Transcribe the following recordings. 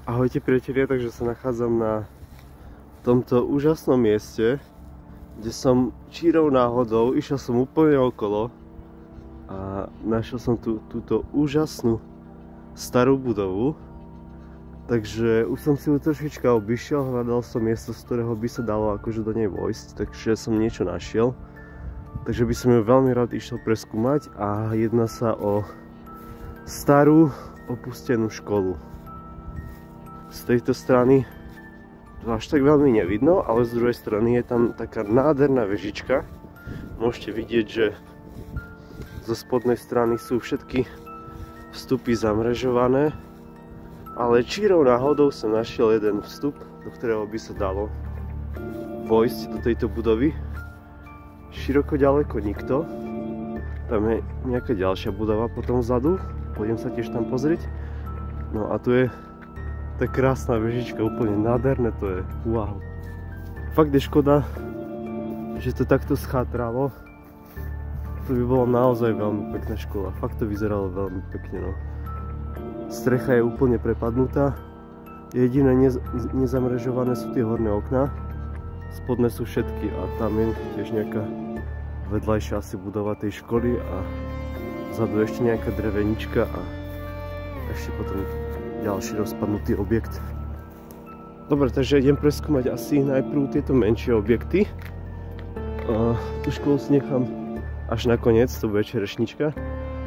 Ahojte priatelia, takže sa nachádzam na tomto úžasnom mieste, kde som čírou náhodou, išiel som úplne okolo a našiel som túto úžasnú starú budovu. Takže už som si ju trošička obišiel, hľadal som miesto, z ktorého by sa dalo akože do nej vojsť, takže som niečo našiel. Takže by som ju veľmi rád išiel preskúmať a jedná sa o starú opustenú školu. Z tejto strany to až tak veľmi nevidno, ale z druhej strany je tam taká nádherná vežička. Môžete vidieť, že zo spodnej strany sú všetky vstupy zamrežované, ale čírou náhodou som našiel jeden vstup, do ktorého by sa dalo vojsť do tejto budovy. Široko ďaleko nikto. Tam je nejaká ďalšia budova potom vzadu. Pôjdem sa tiež tam pozrieť. No a tu je tá krásna vežička, úplne nádherné to je. Wow. Fakt je škoda, že to takto schátralo. To by bolo naozaj veľmi pekná škola. Fakt to vyzeralo veľmi pekne, no. Strecha je úplne prepadnutá. Jediné nezamrežované sú tie horné okná. Spodné sú všetky a tam je tiež nejaká vedľajšia asi budova tej školy a vzadu ešte nejaká drevenička a ešte potom ďalší rozpadnutý objekt. Dobre, takže idem preskúmať asi najprv tieto menšie objekty. Tú školu si nechám až nakoniec, to bude čerešnička.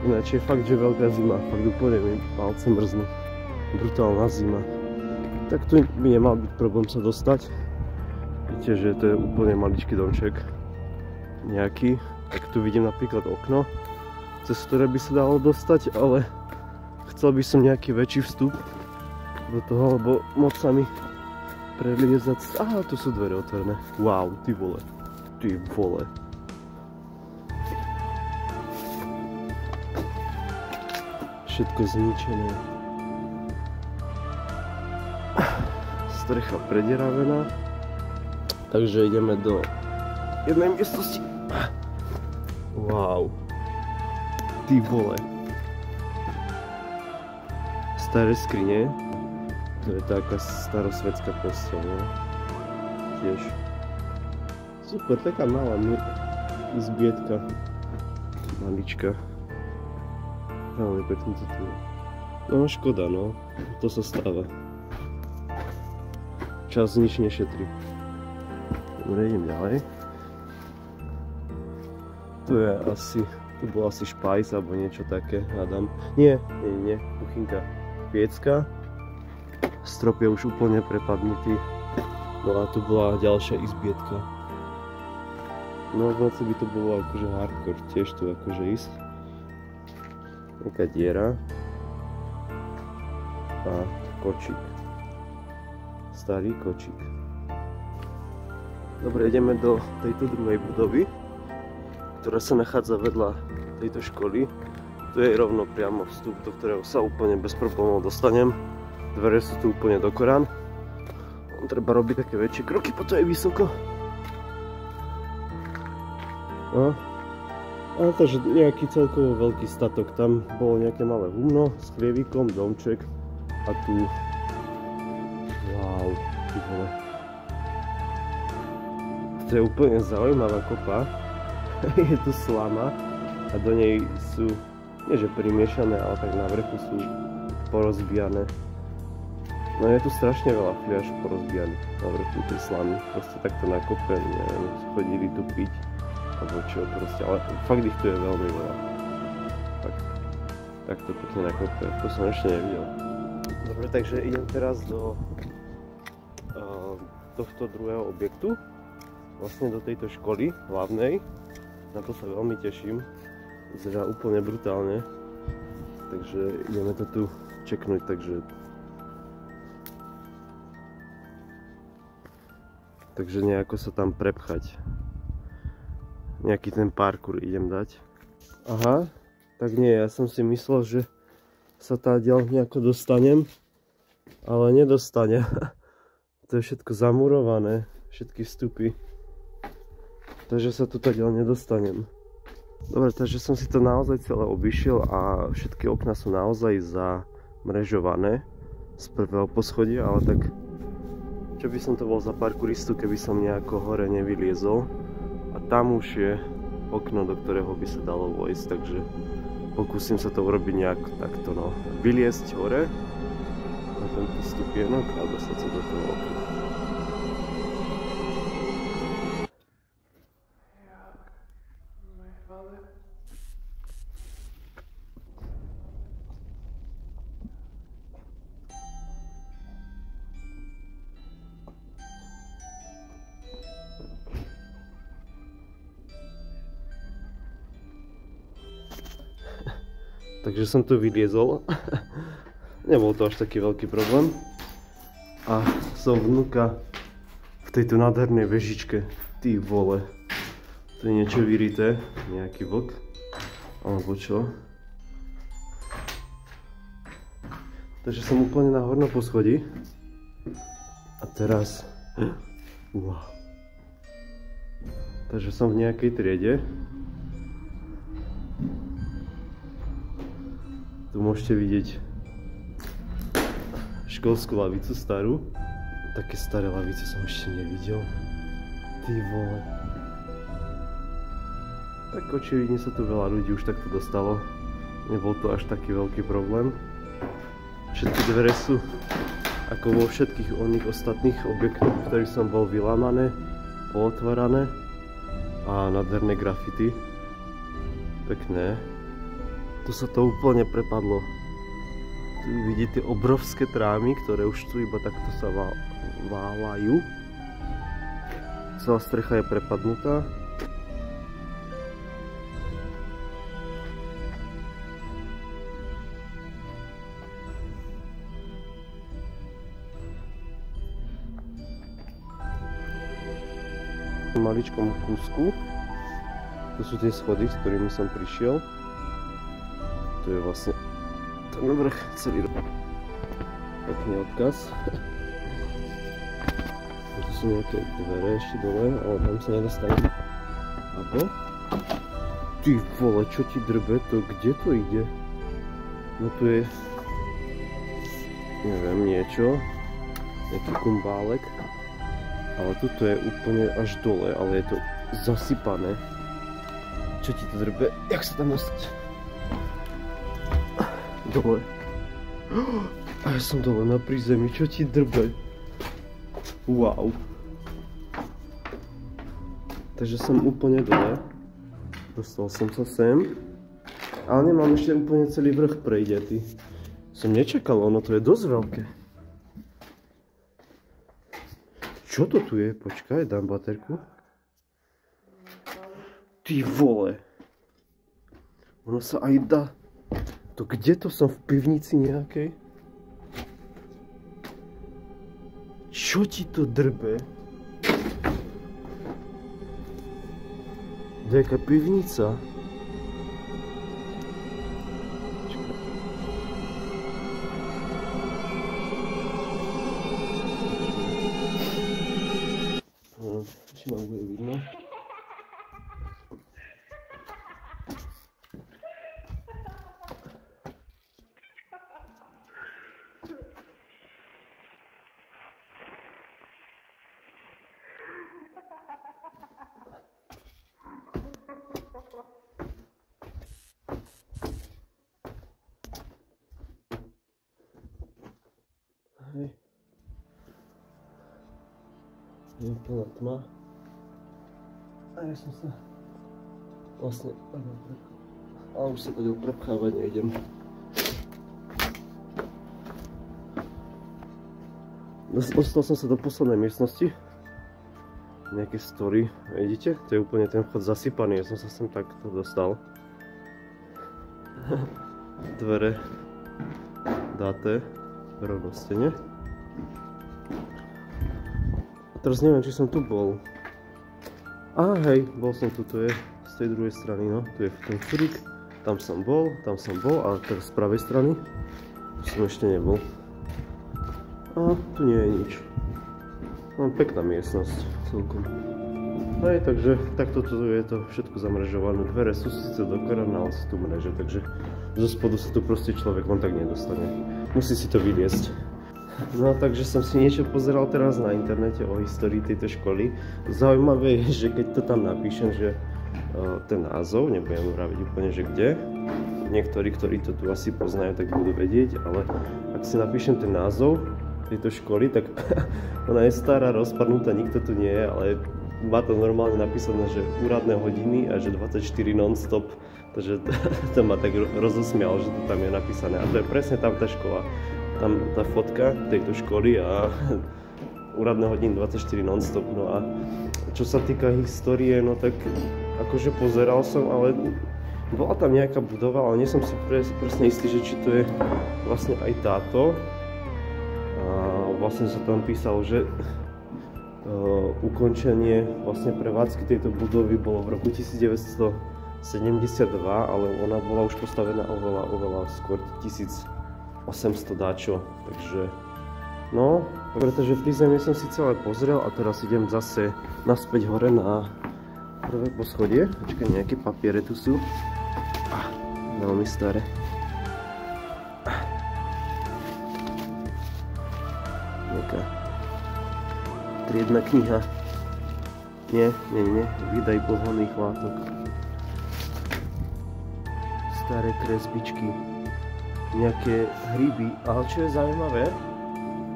Ináč je fakt, že veľká zima, fakt úplne mi palce mrznú. Brutálna zima. Tak tu by nemal byť problém sa dostať. Vidíte, že to je úplne maličký domček. Nejaký. Tak tu vidím napríklad okno, cez ktoré by sa dalo dostať, ale chcel by som nejaký väčší vstup do toho, lebo moc sa mi preliezať. Aha, tu sú dvere otvorené. Wow, ty vole. Ty vole. Všetko zničené. Strecha prederavená. Takže ideme do jednej miestnosti. Wow. Ty vole. Staré skrine. To je taká starosvetská posteľ, no. Tiež. Super, taká malá izbietka. Malička. Veľmi pekne to tu je. No škoda, no. To sa stáva. Čas nič nešetrí. Dobre, idem ďalej. Tu je asi, tu bol asi špajs alebo niečo také, hádam. Nie, kuchynka, piecka. Strop je už úplne prepadnutý. No a tu bola ďalšia izbietka. No v noci by to bolo akože hardcore, tiež tu akože ísť. Taká diera. A kočík. Starý kočík. Dobre, ideme do tejto druhej budovy, ktorá sa nachádza vedľa tejto školy. Tu je rovno priamo vstup, do ktorého sa úplne bez problémov dostanem. Dvere sú tu úplne do korán. Treba robiť také väčšie kroky, potom je vysoko. No. A takže nejaký celkovo veľký statok. Tam bolo nejaké malé humno s chlievikom, domček. A tu... Wow, ty vole. To je úplne zaujímavá kopa. Je tu slama a do nej sú, nie že primiešané, ale tak na vrchu sú porozbijané. No je tu strašne veľa fľaš porozbijaných na vrchu tej slamy. Proste takto na kope, neviem, chodili tu piť alebo čo proste, ale fakt ich tu je veľmi veľa. Takto pekne na kope, to som ešte nevidel. Dobre, takže idem teraz do tohto druhého objektu. Vlastne do tejto školy hlavnej. Na to sa veľmi teším. Vyzerá úplne brutálne. Takže ideme to tu čeknúť, takže nejako sa tam prepchať. Nejaký ten parkour idem dať. Aha, tak nie, ja som si myslel, že sa tádiaľ nejako dostanem, ale nedostanem. To je všetko zamurované, všetky vstupy. Takže sa tu tádiaľ nedostanem. Dobre, takže som si to naozaj celé obišiel a všetky okná sú naozaj zamrežované. z prvého poschodia, ale tak čo by som to bol za parkouristu, keby som nejako hore nevyliezol. A tam už je okno, do ktorého by sa dalo vojsť, takže pokúsim sa to urobiť nejak takto, no. Vyliezť hore na tento stupienok a dostať sa do toho okna. Takže som tu vyliezol. Nebol to až taký veľký problém. A som vnúka v tejto nádhernej vežičke. Ty vole. To je niečo vyrité. Nejaký vlk. Alebo čo. Takže som úplne na hornom poschodí. A teraz... Wow. Takže som v nejakej triede. Tu môžete vidieť školskú lavicu starú. Také staré lavice som ešte nevidel. Ty vole. Tak očividne sa tu veľa ľudí už takto dostalo. Nebol to až taký veľký problém. Všetky dvere sú ako vo všetkých oných ostatných objektoch, v ktorých som bol, vylámané, pootvárané a nádherné grafity. Pekné. Tu sa to úplne prepadlo. Tu vidíte obrovské trámy, ktoré už tu iba takto sa váľajú. Celá strecha je prepadnutá. V maličkom kúsku. To sú tie schody, s ktorými som prišiel. Tu je vlastne ten vrch celý rok. Pekný odkaz. Tu sú nejaké dvere ešte dole, ale tam sa nedostane. Abo? Ty vole, čo ti drbe to? Kde to ide? No tu je... neviem, niečo. Nejaký kumbálek. Ale tuto je úplne až dole, ale je to zasypané. Čo ti to drbe? Jak sa tam dostať? Dole. A ja som dole na prízemí, čo ti drbe? Wow. Takže som úplne dole. Dostal som sa sem. Ale nemám ešte úplne celý vrch prejdetý. Som nečakal, ono to je dosť veľké. Čo to tu je? Počkaj, dám baterku. Ty vole. Ono sa aj dá. To kde to som? V pivnici nejakej? Čo ti to drbe? Nejaká pivnica? Či ma bude vidno? Hej. Je úplná tma. A ja som sa vlastne... ale už sa tady prepchávať nejdem. Dostal som sa do poslednej miestnosti. Nejaké story, vidíte? To je úplne ten vchod zasypaný, ja som sa sem takto dostal. Dvere dáte rovno v stene. A teraz neviem, či som tu bol. Á, hej, bol som tu, to je z tej druhej strany, no. Tu je ten furík, tam som bol, ale teraz z pravej strany som ešte nebol. A tu nie je nič. Mám pekná miestnosť, celkom. Hej, takže takto tu je to všetko zamrežované. Dvere sú síce do korana, ale sú tu mreže, takže zo spodu sa tu proste človek len tak nedostane. Musí si to vyliesť. No takže som si niečo pozeral teraz na internete o histórii tejto školy. Zaujímavé je, že keď to tam napíšem, že ten názov, nebudem vraviť úplne, že kde. Niektorí, ktorí to tu asi poznajú, tak budú vedieť, ale ak si napíšem ten názov tejto školy, tak ona je stará, rozpadnutá, nikto tu nie je, ale má to normálne napísané, že úradné hodiny a že 24 non-stop. Takže to ma tak rozosmialo, že to tam je napísané. A to je presne tam tá škola. Tam tá fotka tejto školy a úradné hodiny 24 non-stop. No a čo sa týka histórie, no tak akože pozeral som, ale bola tam nejaká budova, ale nie som si presne istý, že či to je vlastne aj táto. A vlastne sa tam písalo, že ukončenie vlastne prevádzky tejto budovy bolo v roku 1972, ale ona bola už postavená oveľa skôr 1800 dáčo, takže no, pretože prízemie som si celé pozrel a teraz idem zase naspäť hore na prvé poschodie. Počkaj, nejaké papiere tu sú. Veľmi staré. Nejaká triedna kniha. Nie, výdaj pohonných látok. Staré kresbičky. Nejaké hryby, ale čo je zaujímavé,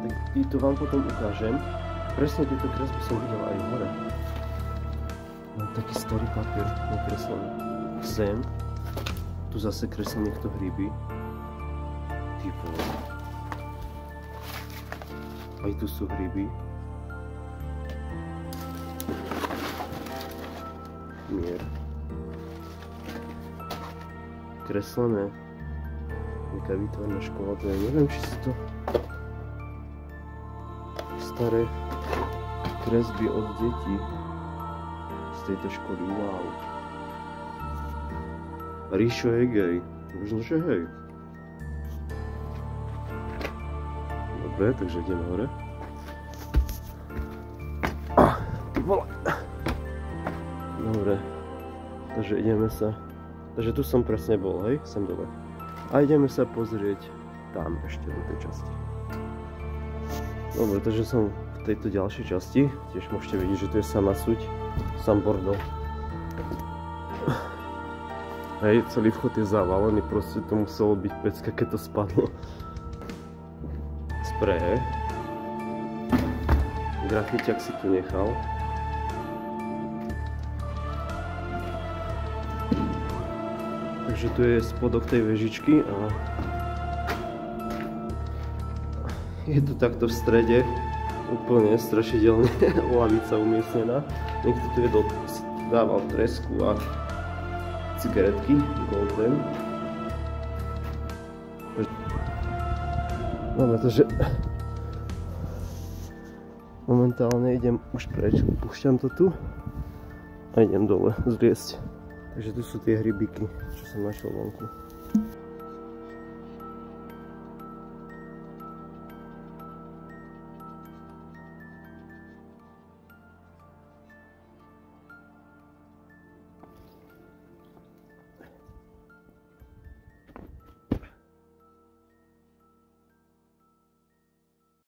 tak to vám potom ukážem. Presne tieto kresby som videl aj hore. Mám taký starý papier nakreslený. Sem. Tu zase kreslí niekto hryby. Ty vole. Aj tu sú hryby. Mier. Kreslené. Nejaká výtvarná škola, to ja neviem, či sú to staré kresby od detí z tejto školy. Wow. Ríšo je gej. Možno, že hej. Dobre, takže ideme hore. Ty vole. Dobre. Takže ideme sa... Takže tu som presne bol, hej? Sem dole. A ideme sa pozrieť tam ešte do tej časti. Dobre, takže som v tejto ďalšej časti. Tiež môžete vidieť, že tu je sama suť, sam bordel. Hej, celý vchod je zavalený, proste to muselo byť pecka, keď to spadlo. Spreje. Grafitiak si tu nechal. Takže tu je spodok tej vežičky a je tu takto v strede úplne strašidelne lavica umiestnená. Niekto tu dával tresku a cigaretky Golden. Dobre, takže momentálne idem už preč, púšťam to tu a idem dole zliesť. Takže tu sú tie hrybiky, čo som našiel vonku.